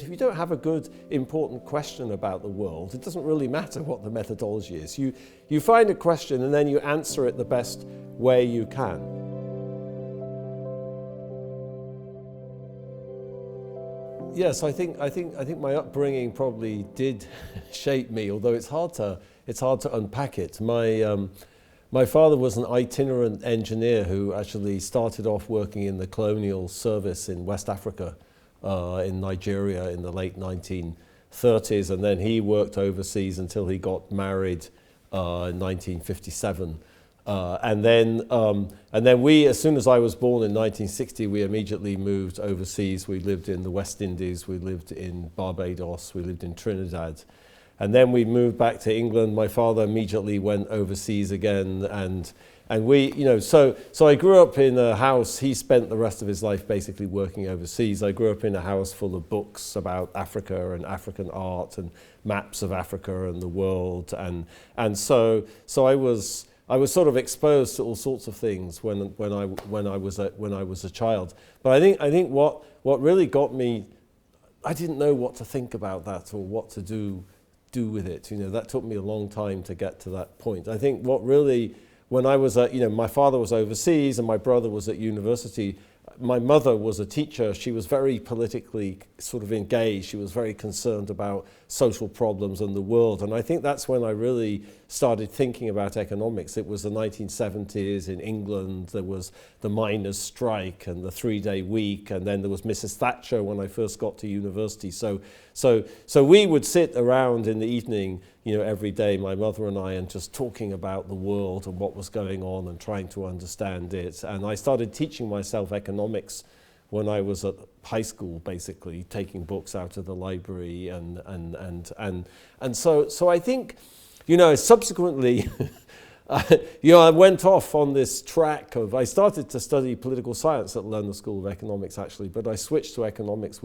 If you don't have a good, important question about the world, it doesn't really matter what the methodology is. You find a question and then you answer it the best way you can. Yes, I think my upbringing probably did shape me, although it's hard to unpack it. My father was an itinerant engineer who actually started off working in the colonial service in West Africa, in Nigeria in the late 1930s, and then he worked overseas until he got married in 1957. And then we, as soon as I was born in 1960, we immediately moved overseas. We lived in the West Indies, we lived in Barbados, we lived in Trinidad. And then we moved back to England. My father immediately went overseas again, and we, so I grew up in a house. He spent the rest of his life basically working overseas. I grew up in a house full of books about Africa and African art and maps of Africa and the world, and so I was sort of exposed to all sorts of things when I was a child. But I think what really got me, I didn't know what to think about that or what to do with it. That took me a long time to get to that point. I think what really, when I was my father was overseas and my brother was at university. My mother was a teacher. She was very politically sort of engaged. She was very concerned about social problems and the world. And I think that's when I really started thinking about economics. It was the 1970s in England. There was the miners' strike and the 3-day week. And then there was Mrs. Thatcher when I first got to university. So we would sit around in the evening, every day, my mother and I, and just talking about the world and what was going on and trying to understand it. And I started teaching myself economics when I was at high school, basically, taking books out of the library. And so I think, subsequently, I went off on this track I started to study political science at London School of Economics, actually, but I switched to economics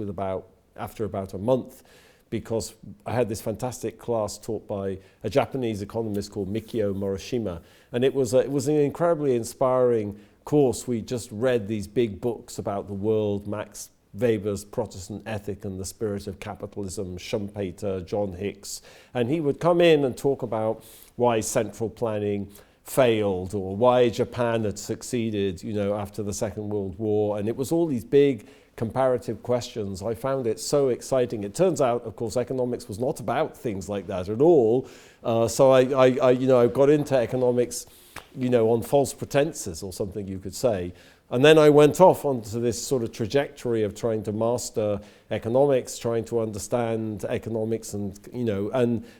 after about a month, because I had this fantastic class taught by a Japanese economist called Mikio Morishima, and it was an incredibly inspiring course. We just read these big books about the world, Max Weber's Protestant Ethic and the Spirit of Capitalism, Schumpeter, John Hicks, and he would come in and talk about why central planning failed or why Japan had succeeded, after the Second World War, and it was all these big comparative questions. I found it so exciting. It turns out, of course, economics was not about things like that at all. So I got into economics, on false pretenses or something you could say. And then I went off onto this sort of trajectory of trying to master economics, trying to understand economics, and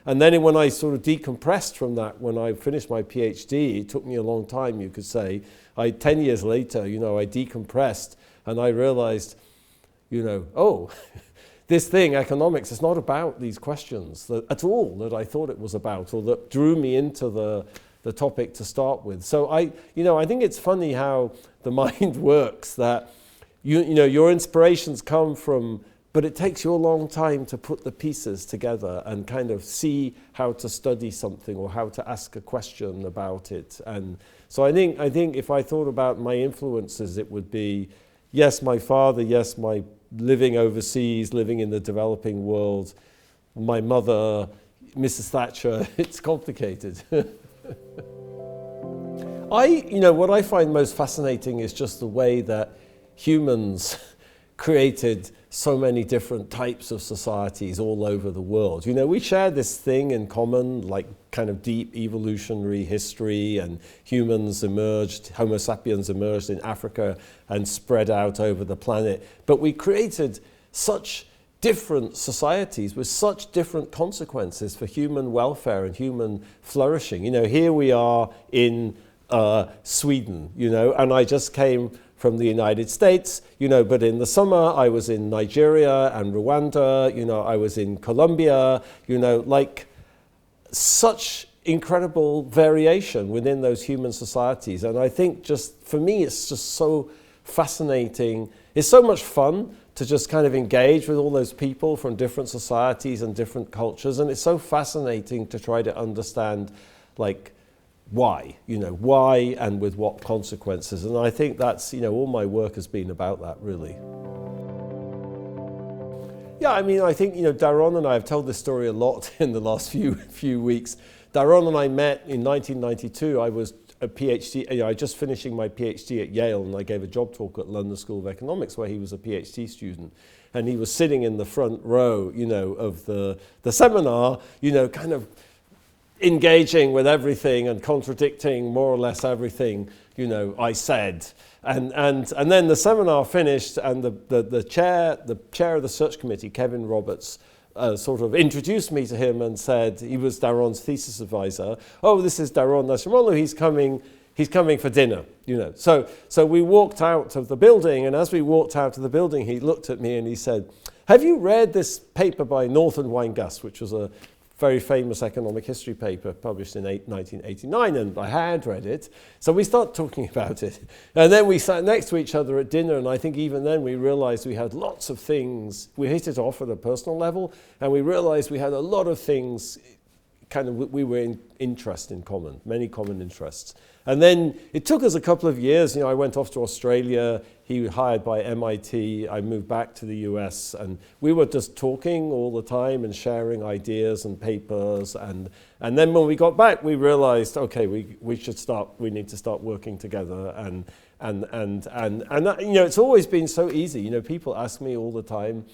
then when I sort of decompressed from that, when I finished my PhD, it took me a long time, you could say. 10 years later, I decompressed and I realized, this thing, economics, is not about these questions at all that I thought it was about, or that drew me into the topic to start with. So I think it's funny how the mind works, that your inspirations come from, but it takes you a long time to put the pieces together and kind of see how to study something or how to ask a question about it. And so I think if I thought about my influences, it would be, yes, my father, yes, my living overseas, living in the developing world, my mother, Mrs. Thatcher. It's complicated. What I find most fascinating is just the way that humans created so many different types of societies all over the world. We share this thing in common, like kind of deep evolutionary history, and Homo sapiens emerged in Africa and spread out over the planet. But we created such different societies with such different consequences for human welfare and human flourishing. Here we are in Sweden, and I just came from the United States, but in the summer I was in Nigeria and Rwanda, I was in Colombia, like such incredible variation within those human societies. And I think just, for me, it's just so fascinating. It's so much fun to just kind of engage with all those people from different societies and different cultures. And it's so fascinating to try to understand, like, why and with what consequences. And I think that's, all my work has been about that, really. Yeah, I mean, I think, Daron and I have told this story a lot in the last few weeks. Daron and I met in 1992. I was a PhD, I was just finishing my PhD at Yale, and I gave a job talk at London School of Economics where he was a PhD student. And he was sitting in the front row, of the seminar, kind of engaging with everything and contradicting more or less everything, I said. And then the seminar finished, and the chair of the search committee, Kevin Roberts, sort of introduced me to him and said, he was Daron's thesis advisor. Oh, this is Daron Acemoglu. He's coming for dinner. So we walked out of the building, and as we walked out of the building, he looked at me and he said, "Have you read this paper by Norton Weingast," which was a very famous economic history paper published in 1989, and I had read it. So we started talking about it. And then we sat next to each other at dinner, and I think even then we realized we had lots of things. We hit it off at a personal level, and we realized we had a lot of things we were in common, many common interests. And then it took us a couple of years. I went off to Australia. He was hired by MIT. I moved back to the US, and we were just talking all the time and sharing ideas and papers. And then when we got back, we realized, okay, we need to start working together. And that, it's always been so easy. People ask me all the time,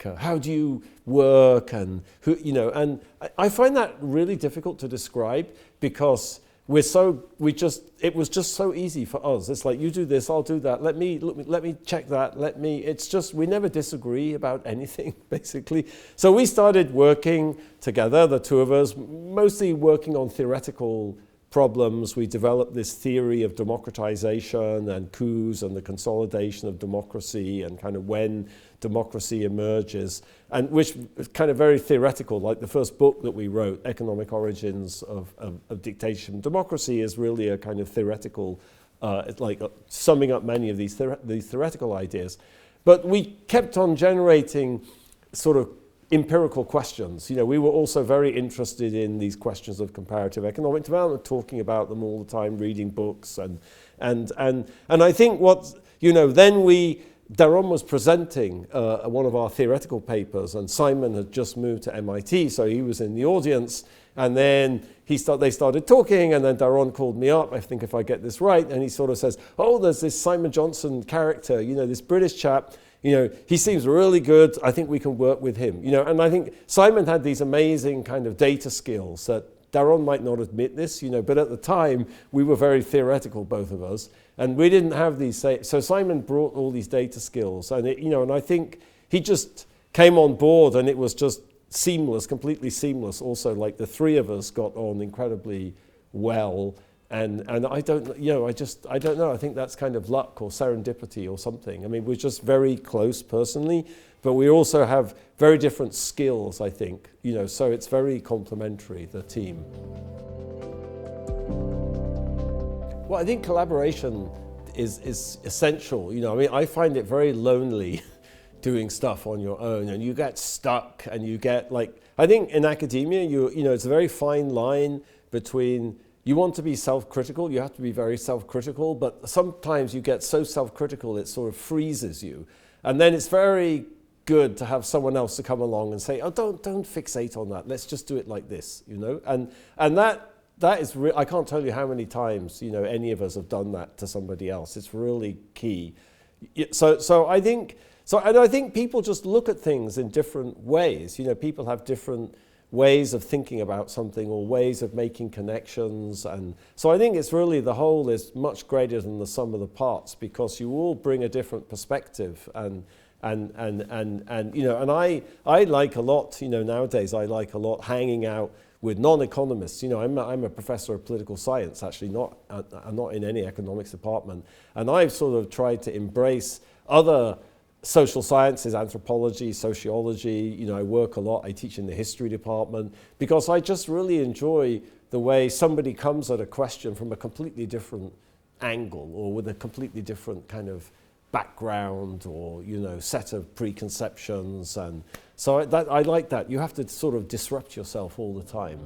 how do you work, and who, and I find that really difficult to describe, because it was just so easy for us. It's like, you do this, I'll do that. Let me check that. It's just, we never disagree about anything, basically. So we started working together, the two of us, mostly working on theoretical problems. We developed this theory of democratization and coups and the consolidation of democracy, and kind of when democracy emerges, and which is kind of very theoretical. Like the first book that we wrote, Economic Origins of Dictatorship and Democracy, is really a kind of theoretical, summing up many of these theoretical ideas. But we kept on generating sort of empirical questions. We were also very interested in these questions of comparative economic development, talking about them all the time, reading books, and I think then Daron was presenting one of our theoretical papers, and Simon had just moved to MIT, so he was in the audience, and then they started talking, and then Daron called me up, I think if I get this right, and he sort of says, "Oh, there's this Simon Johnson character, this British chap, he seems really good. I think we can work with him." And I think Simon had these amazing kind of data skills that Daron might not admit this, but at the time we were very theoretical, both of us, and we didn't have these. So Simon brought all these data skills, and and I think he just came on board, and it was just seamless, completely seamless. Also, like the three of us got on incredibly well. And I don't know. I think that's kind of luck or serendipity or something. I mean, we're just very close personally, but we also have very different skills, I think. So it's very complementary, the team. Well, I think collaboration is essential. I mean, I find it very lonely doing stuff on your own, and you get stuck, and you get I think in academia, it's a very fine line between. You want to be self-critical, you have to be very self-critical, but sometimes you get so self-critical it sort of freezes you. And then it's very good to have someone else to come along and say, "Oh, don't fixate on that, let's just do it like this," And that is, I can't tell you how many times, any of us have done that to somebody else. It's really key. So I think people just look at things in different ways. People have different ways of thinking about something, or ways of making connections, and so I think it's really, the whole is much greater than the sum of the parts, because you all bring a different perspective, and I like a lot, nowadays I like a lot hanging out with non-economists. I'm a professor of political science, actually, I'm not in any economics department, and I've sort of tried to embrace other social sciences, anthropology, sociology. I work a lot, I teach in the history department, because I just really enjoy the way somebody comes at a question from a completely different angle, or with a completely different kind of background, or set of preconceptions. And so I like that. You have to sort of disrupt yourself all the time.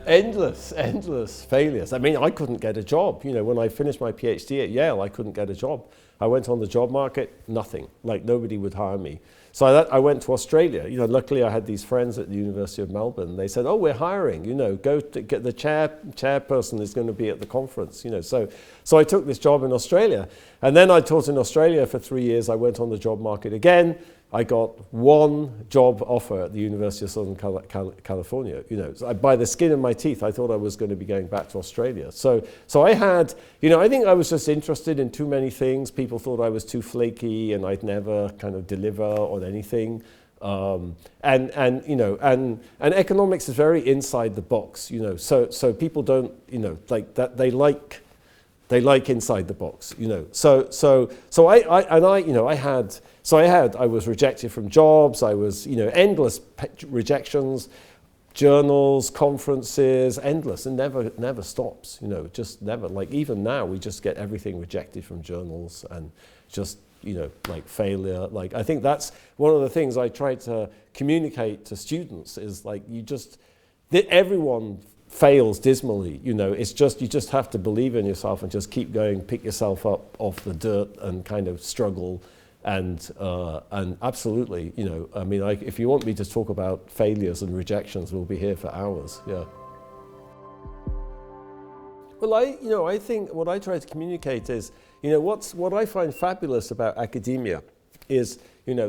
endless failures. I mean, I couldn't get a job. You know, when I finished my PhD at Yale, I couldn't get a job. I went on the job market, nothing. Like, nobody would hire me. So I went to Australia. You know, luckily I had these friends at the University of Melbourne. They said, oh, we're hiring, you know, go to get the chairperson is going to be at the conference, you know. So I took this job in Australia. And then I taught in Australia for 3 years. I went on the job market again. I got one job offer at the University of Southern California. You know, so by the skin of my teeth, I thought I was going to be going back to Australia. So I had, you know, I think I was just interested in too many things. People thought I was too flaky and I'd never kind of deliver on anything. And you know, and economics is very inside the box. You know, so people don't, you know, like that. They like inside the box. You know, I was rejected from jobs. I was, you know, endless rejections, journals, conferences, endless, and never stops. You know, just never. Like, even now, we just get everything rejected from journals, and just, you know, like, failure. Like, I think that's one of the things I try to communicate to students is, like, everyone fails dismally. You know, it's just, you just have to believe in yourself and just keep going, pick yourself up off the dirt and kind of struggle. And absolutely, you know, I mean, if you want me to talk about failures and rejections, we'll be here for hours. Yeah. Well, I think what I try to communicate is, you know, what I find fabulous about academia is, you know,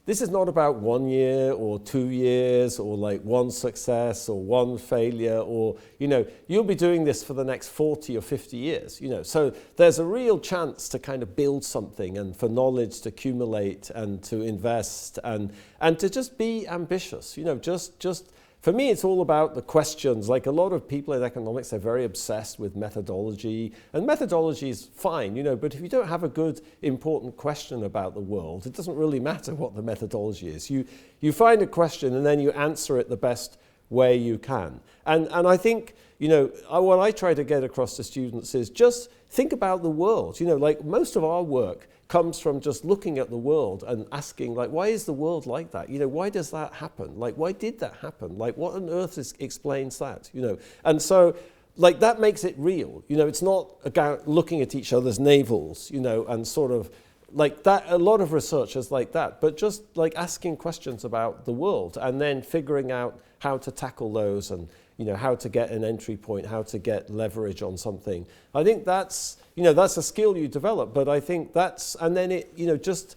this is not about 1 year or 2 years or like one success or one failure, or, you know, you'll be doing this for the next 40 or 50 years, you know. So there's a real chance to kind of build something, and for knowledge to accumulate and to invest and to just be ambitious, you know, just for me, it's all about the questions. Like, a lot of people in economics are very obsessed with methodology, and methodology is fine, you know, but if you don't have a good, important question about the world, it doesn't really matter what the methodology is. You find a question and then you answer it the best way you can. And I think, you know, what I try to get across to students is just think about the world. You know, like, most of our work comes from just looking at the world and asking, like, why is the world like that? You know, why does that happen? Like, why did that happen? Like, what on earth explains that? You know, and so, like, that makes it real. You know, it's not about looking at each other's navels, you know, and sort of like that. A lot of research is like that, but just like asking questions about the world and then figuring out how to tackle those, and, you know, how to get an entry point, how to get leverage on something. I think that's, you know, that's a skill you develop, but I think and then it, you know, just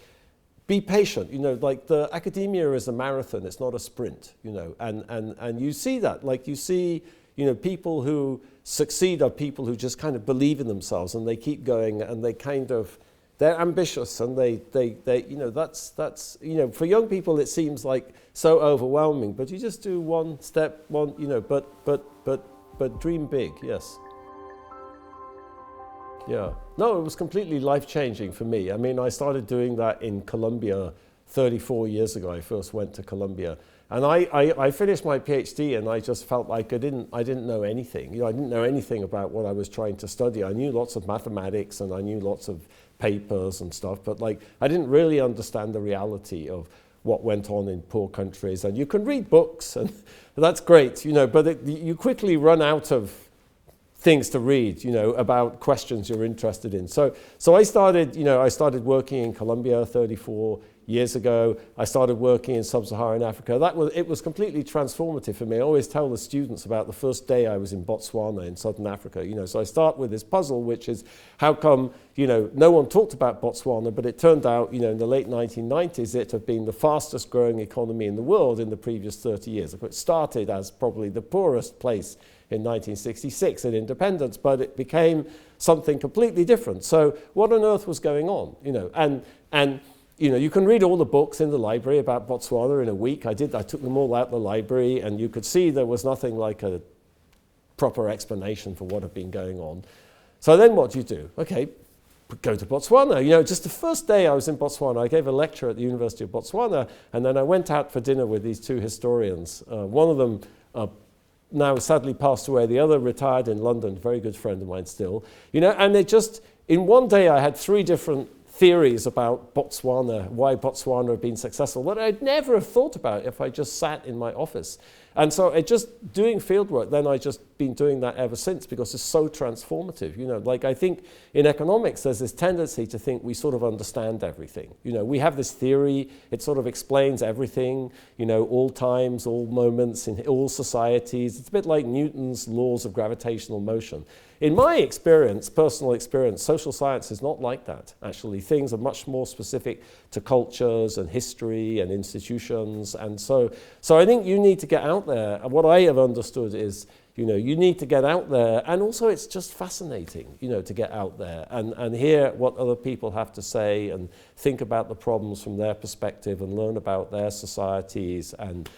be patient. You know, like, the academia is a marathon, it's not a sprint, you know, and you see that, like, you see, you know, people who succeed are people who just kind of believe in themselves and they keep going, and they're ambitious, and they you know, that's, you know, for young people it seems like so overwhelming, but you just do one step, you know, but dream big, yes. Yeah. No, it was completely life-changing for me. I mean, I started doing that in Columbia 34 years ago. I first went to Columbia. And I finished my PhD, and I just felt like I didn't know anything. You know, I didn't know anything about what I was trying to study. I knew lots of mathematics and I knew lots of papers and stuff, but, like, I didn't really understand the reality of what went on in poor countries. And you can read books, and that's great, you know, but you quickly run out of things to read, you know, about questions you're interested in. So I started working in Colombia 34 years ago. I started working in sub-Saharan Africa. It was completely transformative for me. I always tell the students about the first day I was in Botswana in southern Africa. You know, so I start with this puzzle, which is, how come, you know, no one talked about Botswana, but it turned out, you know, in the late 1990s, it had been the fastest growing economy in the world in the previous 30 years. It started as probably the poorest place in 1966 at independence, but it became something completely different. So what on earth was going on, you know? And you know, you can read all the books in the library about Botswana in a week. I took them all out of the library, and you could see there was nothing like a proper explanation for what had been going on. So then what do you do? Okay, go to Botswana. You know, just the first day I was in Botswana, I gave a lecture at the University of Botswana, and then I went out for dinner with these two historians. One of them now sadly passed away, the other retired in London, very good friend of mine still. You know, and in one day I had 3 different theories about Botswana, why Botswana had been successful, that I'd never have thought about if I just sat in my office. And so it just doing fieldwork, then I just been doing that ever since because it's so transformative. You know, like I think in economics there's this tendency to think we sort of understand everything. You know, we have this theory, it sort of explains everything, you know, all times, all moments, in all societies. It's a bit like Newton's laws of gravitational motion. In my experience, personal experience, social science is not like that, actually. Things are much more specific to cultures and history and institutions. And so I think you need to get out there. And what I have understood is, you know, you need to get out there. And also it's just fascinating, you know, to get out there and hear what other people have to say and think about the problems from their perspective and learn about their societies. And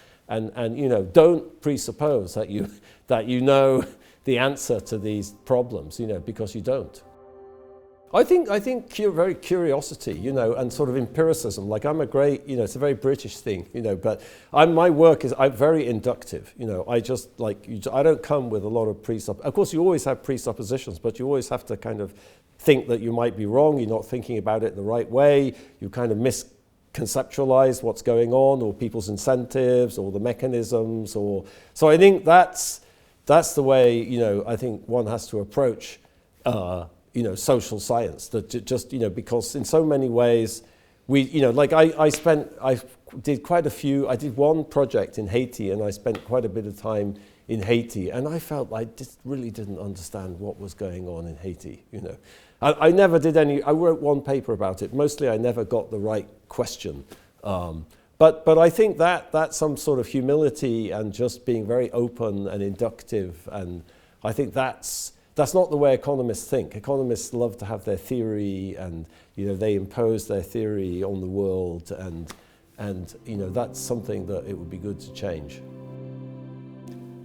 you know, don't presuppose that you know the answer to these problems, you know, because you don't. I think very curiosity, you know, and sort of empiricism. Like I'm a great, you know, it's a very British thing, you know, but my work is, I'm very inductive, you know. I just like, I don't come with a lot of Of course, you always have presuppositions, but you always have to kind of think that you might be wrong. You're not thinking about it the right way. You kind of misconceptualize what's going on, or people's incentives, or the mechanisms, or so. I think that's the way, you know, I think one has to approach, you know, social science. That just, you know, because in so many ways, you know, like I did one project in Haiti, and I spent quite a bit of time in Haiti, and I felt I just really didn't understand what was going on in Haiti, you know. I never did I wrote one paper about it. Mostly I never got the right question. But I think that's some sort of humility and just being very open and inductive, and I think that's not the way economists think. Economists love to have their theory, and you know, they impose their theory on the world, and you know, that's something that it would be good to change.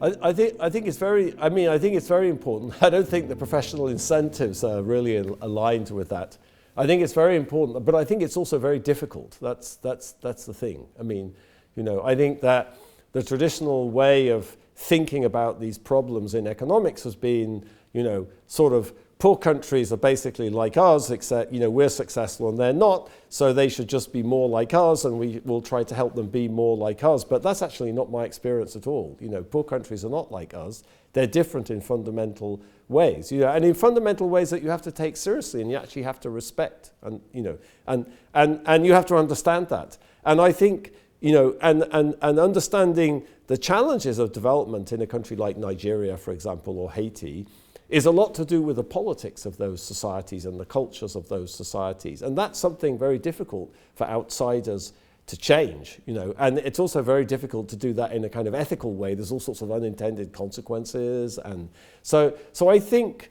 I think it's very important. I don't think the professional incentives are really aligned with that. I think it's very important, but I think it's also very difficult. That's the thing. I mean, you know, I think that the traditional way of thinking about these problems in economics has been, you know, sort of poor countries are basically like us, except, you know, we're successful and they're not, so they should just be more like us, and we will try to help them be more like us. But that's actually not my experience at all. You know, poor countries are not like us. They're different in fundamental ways, you know, and in fundamental ways that you have to take seriously, and you actually have to respect, and you know, and you have to understand that. And I think, you know, and understanding the challenges of development in a country like Nigeria, for example, or Haiti, is a lot to do with the politics of those societies and the cultures of those societies. And that's something very difficult for outsiders to change, you know, and it's also very difficult to do that in a kind of ethical way. There's all sorts of unintended consequences. And so I think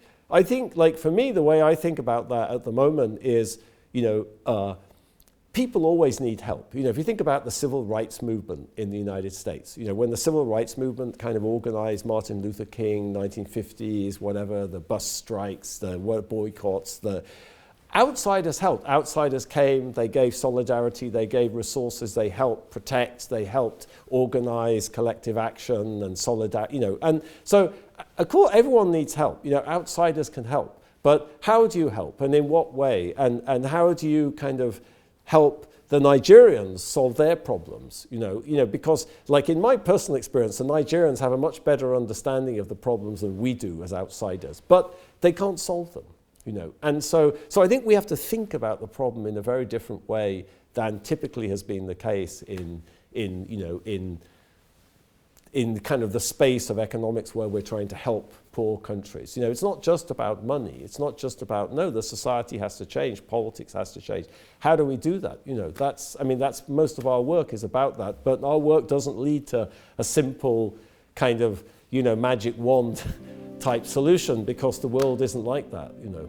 like for me, the way I think about that at the moment is, you know, people always need help. You know, if you think about the civil rights movement in the United States, you know, when the civil rights movement kind of organized, Martin Luther King, 1950s, whatever, the bus strikes, the boycotts, the outsiders helped. Outsiders came, they gave solidarity, they gave resources, they helped protect, they helped organize collective action and solidarity, you know. And so, of course, everyone needs help. You know, outsiders can help. But how do you help, and in what way? And how do you kind of help the Nigerians solve their problems, you know, because like in my personal experience, the Nigerians have a much better understanding of the problems than we do as outsiders, but they can't solve them, you know. And so I think we have to think about the problem in a very different way than typically has been the case in kind of the space of economics where we're trying to help poor countries. You know, it's not just about money. It's not just about, no, the society has to change, politics has to change. How do we do that? You know, that's most of our work is about that, but our work doesn't lead to a simple kind of, you know, magic wand type solution, because the world isn't like that, you know.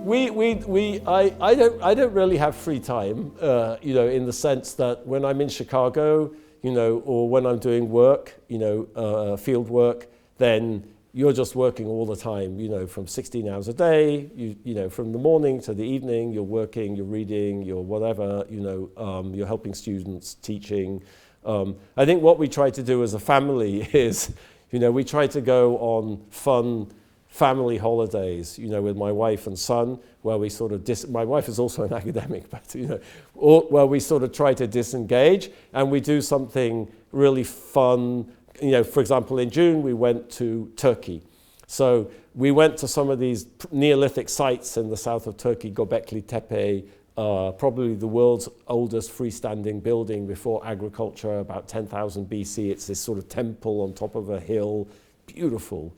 I don't really have free time, you know, in the sense that when I'm in Chicago, you know, or when I'm doing work, you know, field work, then you're just working all the time, you know, from 16 hours a day, you know, from the morning to the evening, you're working, you're reading, you're whatever, you know, you're helping students, teaching. I think what we try to do as a family is, you know, we try to go on fun family holidays, you know, with my wife and son, where we sort of my wife is also an academic, but you know, where we sort of try to disengage and we do something really fun. You know, for example, in June we went to Turkey. So we went to some of these Neolithic sites in the south of Turkey, Göbekli Tepe, probably the world's oldest freestanding building before agriculture, about 10,000 BC. It's this sort of temple on top of a hill, beautiful.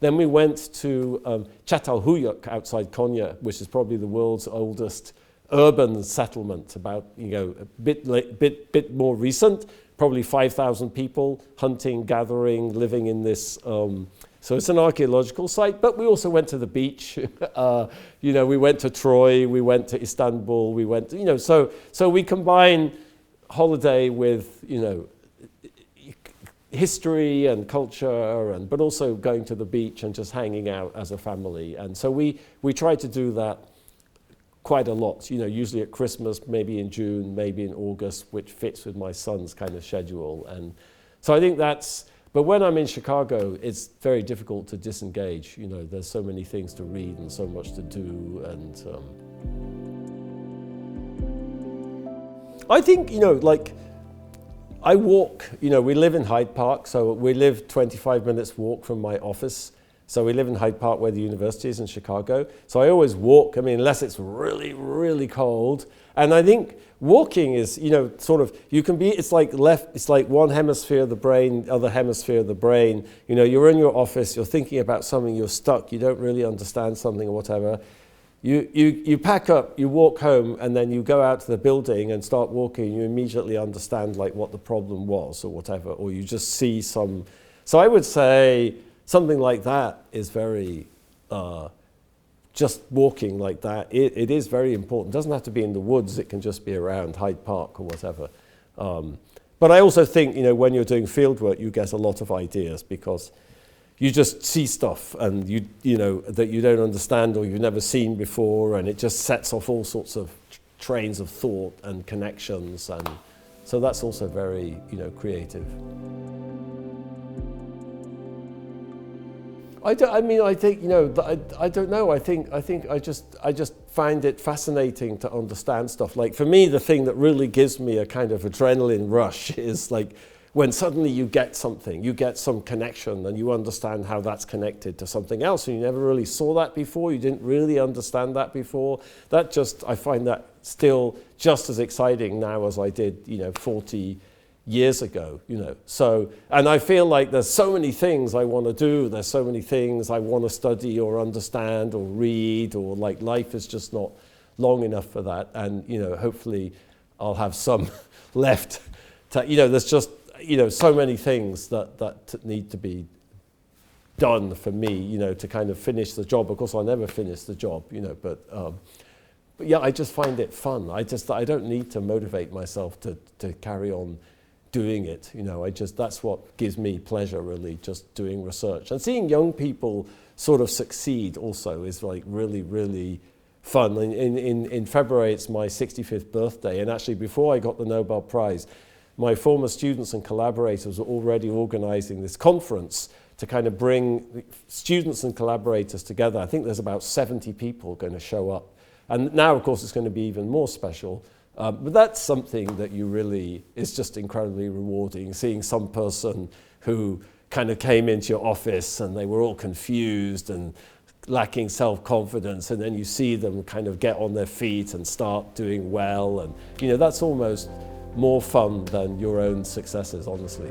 Then we went to Çatalhöyük outside Konya, which is probably the world's oldest urban settlement, about, you know, a bit more recent, probably 5,000 people hunting, gathering, living in this. So it's an archaeological site, but we also went to the beach. You know, we went to Troy, we went to Istanbul, we went, you know, so we combine holiday with, you know, history and culture, but also going to the beach and just hanging out as a family. And so we try to do that quite a lot, you know, usually at Christmas, maybe in June, maybe in August, which fits with my son's kind of schedule. And so I think that's, but when I'm in Chicago, it's very difficult to disengage. You know, there's so many things to read and so much to do. And I think, you know, like, I walk, you know, we live in Hyde Park, so we live 25 minutes walk from my office. So we live in Hyde Park where the university is in Chicago. So I always walk, I mean, unless it's really, really cold. And I think walking is, you know, sort of, you can be, it's like one hemisphere of the brain, other hemisphere of the brain. You know, you're in your office, you're thinking about something, you're stuck, you don't really understand something or whatever. You pack up, you walk home, and then you go out to the building and start walking. You immediately understand like what the problem was or whatever, or you just see some. So I would say something like that is very, just walking like that. It is very important. It doesn't have to be in the woods. It can just be around Hyde Park or whatever. But I also think, you know, when you're doing field work, you get a lot of ideas because you just see stuff and you know that you don't understand or you've never seen before, and it just sets off all sorts of trains of thought and connections, and so that's also very, you know, creative. I think, you know, I don't know. I think I just find it fascinating to understand stuff. Like for me, the thing that really gives me a kind of adrenaline rush is like when suddenly you get something, you get some connection and you understand how that's connected to something else and you never really saw that before, you didn't really understand that before. That just, I find that still just as exciting now as I did, you know, 40 years ago, you know. So, and I feel like there's so many things I want to do, there's so many things I want to study or understand or read, or like life is just not long enough for that. And, you know, hopefully I'll have some left to, you know, there's just, you know, so many things that need to be done for me, you know, to kind of finish the job. Of course, I'll never finish the job, you know, but yeah, I just find it fun. I don't need to motivate myself to carry on doing it, you know. That's what gives me pleasure, really, just doing research. And seeing young people sort of succeed also is like really, really fun. In February, it's my 65th birthday, and actually before I got the Nobel Prize, my former students and collaborators were already organizing this conference to kind of bring students and collaborators together. I think there's about 70 people going to show up. And now, of course, it's going to be even more special. But that's something that you really, is just incredibly rewarding, seeing some person who kind of came into your office and they were all confused and lacking self-confidence, and then you see them kind of get on their feet and start doing well. And, you know, that's almost more fun than your own successes, honestly.